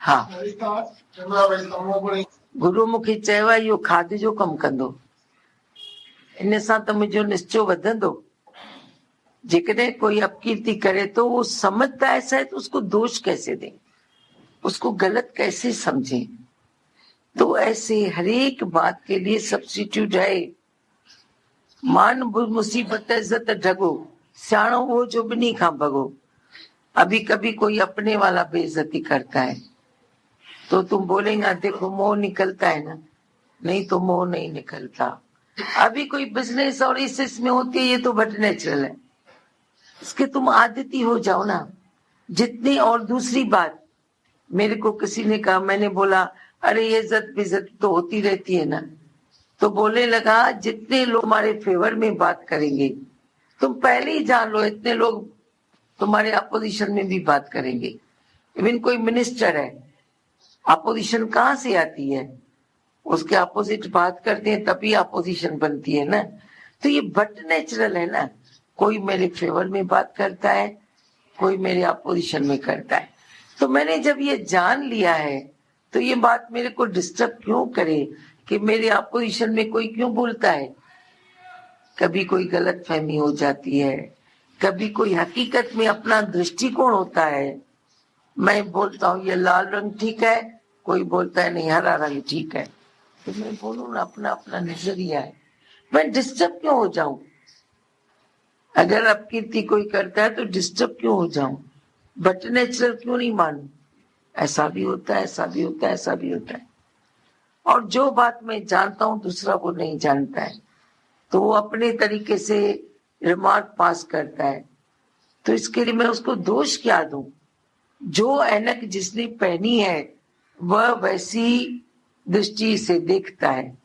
हा गुरु मूंखे चयो आहे इहो खाद जो कमु कंदो, इन सां त मुंहिंजो निश्चय वधंदो। जेकॾहिं कोई अपकीर्ति करे तो वो समझता है शायद, उसको दोष कैसे दे, उसको गलत कैसे समझे। तो ऐसे हर एक बात के लिए सब्स्टिट्यूट है। मान मुसीबत इज्जत ढगो, सियाणो वो जो बिनी खां भगो। अभी कभी कोई अपने वाला बेइज्जती करता है तो तुम बोलेंगे देखो मोह निकलता है ना, नहीं तो मोह नहीं निकलता। अभी कोई बिजनेस और इसमें होती है, ये तो बट नेचुरल है, इसके तुम आदती हो जाओ ना जितनी। और दूसरी बात, मेरे को किसी ने कहा, मैंने बोला अरे ये इज्जत बेइज्जत तो होती रहती है ना, तो बोलने लगा जितने लोग हमारे फेवर में बात करेंगे तुम पहले ही जान लो इतने लोग तुम्हारे अपोजिशन में भी बात करेंगे। इवन कोई मिनिस्टर है, अपोजिशन कहाँ से आती है, उसके अपोजिट बात करते हैं तभी अपोजिशन बनती है ना। तो ये बट नेचुरल है ना, कोई मेरे फेवर में बात करता है, कोई मेरे अपोजिशन में करता है। तो मैंने जब ये जान लिया है तो ये बात मेरे को डिस्टर्ब क्यों करे कि मेरे अपोजिशन में कोई क्यों बोलता है। कभी कोई गलत फहमी हो जाती है, कभी कोई हकीकत में अपना दृष्टिकोण होता है। मैं बोलता हूँ ये लाल रंग ठीक है, कोई बोलता है नहीं हरा रंग ठीक है, तो मैं बोलूँ ना अपना अपना नजरिया है, मैं डिस्टर्ब क्यों हो जाऊं। अगर अपकीर्ति कोई करता है तो डिस्टर्ब क्यों हो जाऊं, बट नेचुरल क्यों नहीं मानूं। ऐसा भी होता है, ऐसा भी होता है, ऐसा भी होता है। और जो बात मैं जानता हूं दूसरा वो नहीं जानता है, तो वो अपने तरीके से रिमार्क पास करता है, तो इसके लिए मैं उसको दोष क्या दूं। जो ऐनक जिसने पहनी है वह वैसी दृष्टि से देखता है,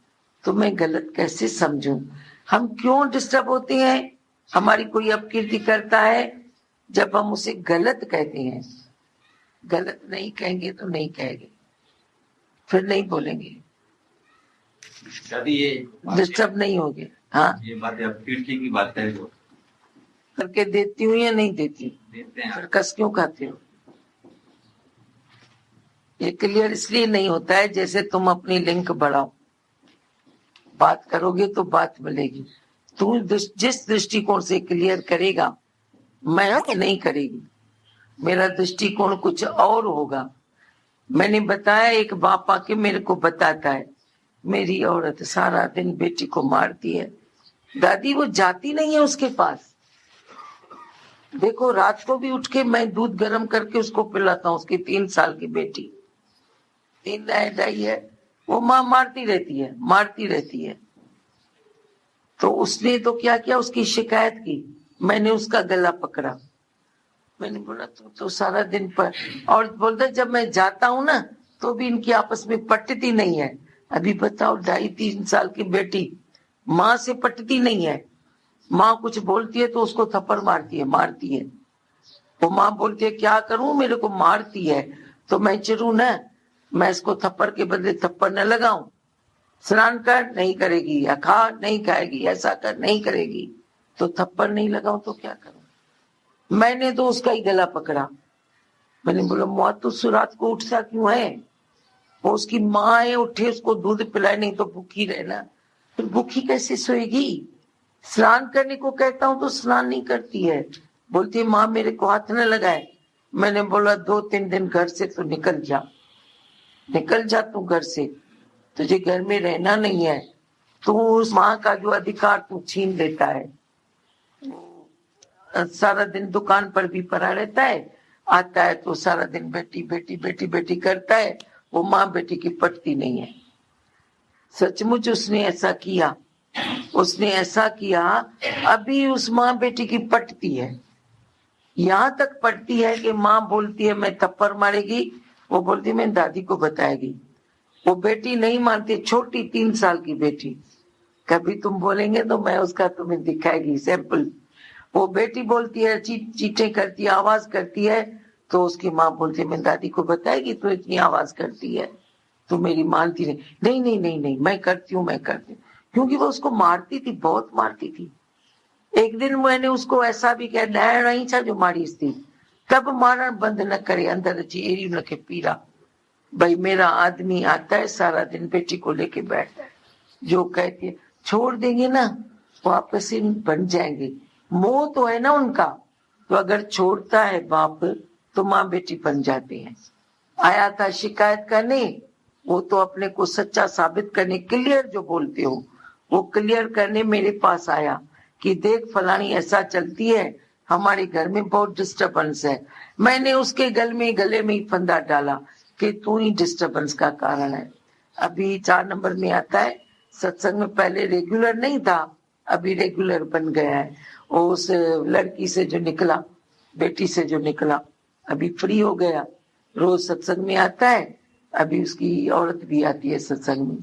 तो मैं गलत कैसे समझूं। हम क्यों डिस्टर्ब होते हैं, हमारी कोई अपकीर्ति करता है जब हम उसे गलत कहते हैं। गलत नहीं कहेंगे तो नहीं कहेंगे, फिर नहीं बोलेंगे, ये डिस्टर्ब नहीं होगे। हाँ ये बात अपकीर्ति की बात है, जो करके देती हूँ या नहीं देती, देते हैं फिर कस क्यों खाते हो। ये क्लियर इसलिए नहीं होता है जैसे तुम अपनी लिंक बढ़ाओ, बात करोगे तो बात मिलेगी। तू जिस दृष्टिकोण से क्लियर करेगा मैं नहीं करेगी, मेरा दृष्टिकोण कुछ और होगा। मैंने बताया एक बाप आके मेरे को बताता है मेरी औरत सारा दिन बेटी को मारती है। दादी वो जाती नहीं है उसके पास, देखो रात को भी उठ के मैं दूध गर्म करके उसको पिलाता हूँ, उसकी 3 साल की बेटी 3 है, वो माँ मारती रहती है। तो उसने तो क्या किया, उसकी शिकायत की, मैंने उसका गला पकड़ा, मैंने बोला तू तो सारा दिन पर, और बोलता जब मैं जाता हूँ ना तो भी इनकी आपस में पटती नहीं है। अभी बताओ 2.5-3 साल की बेटी माँ से पटती नहीं है, माँ कुछ बोलती है तो उसको थप्पड़ मारती है। वो माँ बोलती है क्या करूं, मेरे को मारती है तो मैं चिढ़ूं ना, मैं इसको थप्पड़ के बदले थप्पड़ न लगाऊं। स्नान कर नहीं करेगी, या खा नहीं खाएगी, ऐसा कर नहीं करेगी, तो थप्पड़ नहीं लगाऊं तो क्या करूं। मैंने तो उसका ही गला पकड़ा, मैंने बोला माँ तू रात को उठता क्यों है, वो उसकी माँ है, उठे उसको दूध पिलाए, नहीं तो भूखी रहना। फिर भूखी कैसे सोएगी, स्नान करने को कहता हूं तो स्नान नहीं करती है, बोलती है माँ मेरे को हाथ न लगाए। मैंने बोला 2-3 दिन घर से तो निकल जा तू घर से, तुझे घर में रहना नहीं है, तू उस माँ का जो अधिकार तू छीन लेता है। सारा दिन दुकान पर भी पड़ा रहता है, आता है तो सारा दिन बेटी करता है, वो माँ बेटी की पटती नहीं है। सचमुच उसने ऐसा किया, अभी उस माँ बेटी की पटती है, यहां तक पटती है कि माँ बोलती है मैं थप्पड़ मारेगी, वो बोलती है मैं दादी को बताएगी। वो बेटी नहीं मानती, छोटी 3 साल की बेटी, कभी तुम बोलेंगे तो मैं उसका तुम्हें दिखाएगी सैंपल। वो बेटी बोलती है, चीटें करती है, आवाज करती है, तो उसकी माँ बोलती है मैं दादी को बताएगी, तो इतनी आवाज करती है तो मेरी मानती नहीं, मैं करती हूँ, क्योंकि वो उसको मारती थी, बहुत मारती थी। एक दिन मैंने उसको ऐसा भी कहा नहीं छा जो मारीस थी, तब मारण बंद न करे, अंदर अची एड़ी उनखे पीड़ा, भाई मेरा आदमी आता है सारा दिन बेटी को लेके बैठता है, जो कहती है छोड़ देंगे ना वापस ही बन जाएंगे, मोह तो है ना उनका, तो अगर छोड़ता है बाप तो माँ बेटी बन जाती है। आया था शिकायत करने, वो तो अपने को सच्चा साबित करने, क्लियर जो बोलते हो वो क्लियर करने मेरे पास आया कि देख फलानी ऐसा चलती है, हमारे घर में बहुत डिस्टरबेंस है। मैंने उसके गले में ही फंदा डाला कि तू ही डिस्टरबेंस का कारण है। अभी 4 नंबर में आता है, सत्संग में पहले रेगुलर नहीं था, अभी रेगुलर बन गया है। और उस लड़की से जो निकला, बेटी से जो निकला, अभी फ्री हो गया, रोज सत्संग में आता है। अभी उसकी औरत भी आती है सत्संग में,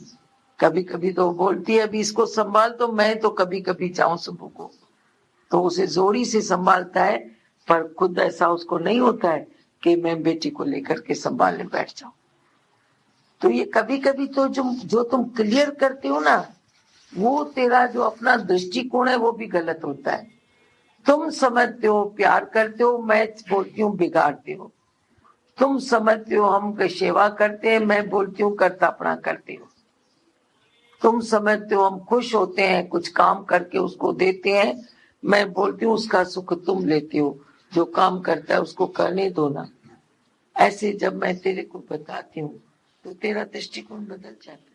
कभी कभी तो बोलती है अभी इसको संभाल, तो मैं तो कभी कभी जाऊं सुबह को, तो उसे जोरी से संभालता है, पर खुद ऐसा उसको नहीं होता है कि मैं बेटी को लेकर के संभालने बैठ जाऊं। तो ये कभी कभी तो जो तुम क्लियर करते हो ना, वो तेरा जो अपना दृष्टिकोण है वो भी गलत होता है। तुम समझते हो प्यार करते हो, मैं बोलती हूँ बिगाड़ते हो। तुम समझते हो हम सेवा करते हैं, मैं बोलती हूँ कर्तापना करते हो। तुम समझते हो हम खुश होते हैं कुछ काम करके उसको देते हैं, मैं बोलती हूँ उसका सुख तुम लेते हो, जो काम करता है उसको करने दो ना। ऐसे जब मैं तेरे को बताती हूँ तो तेरा दृष्टिकोण बदल जाता है।